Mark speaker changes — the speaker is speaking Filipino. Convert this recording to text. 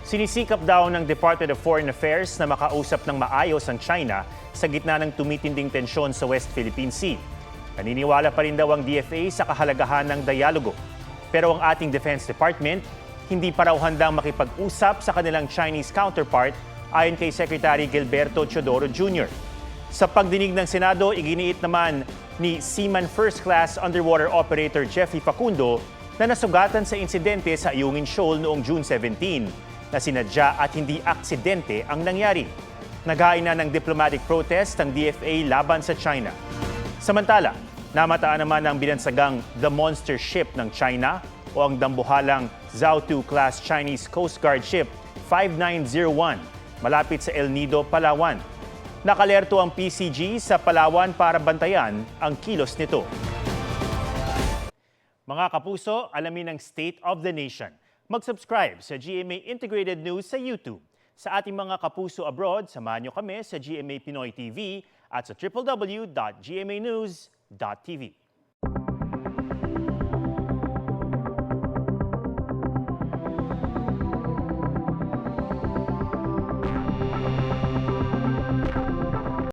Speaker 1: Sinisikap daw ng Department of Foreign Affairs na makausap ng maayos ang China sa gitna ng tumitinding tensyon sa West Philippine Sea. Naniniwala pa rin daw ang DFA sa kahalagahan ng dialogo. Pero ang ating Defense Department, hindi pa raw handang makipag-usap sa kanilang Chinese counterpart ayon kay Secretary Gilberto Teodoro Jr. Sa pagdinig ng Senado, iginiit naman ni Seaman First Class Underwater Operator Jeffrey Facundo na nasugatan sa insidente sa Ayungin Shoal noong June 17 na sinadya at hindi aksidente ang nangyari. Naghain na ng diplomatic protest ang DFA laban sa China. Samantala, namataan naman ang binansagang The Monster Ship ng China o ang dambuhalang Zhao-2 class Chinese Coast Guard Ship 5901 malapit sa El Nido, Palawan. Nakalerto ang PCG sa Palawan para bantayan ang kilos nito. Mga kapuso, alamin ang State of the Nation. Mag-subscribe sa GMA Integrated News sa YouTube. Sa ating mga kapuso abroad, samahan niyo kami sa GMA Pinoy TV at sa www.gmanews.tv.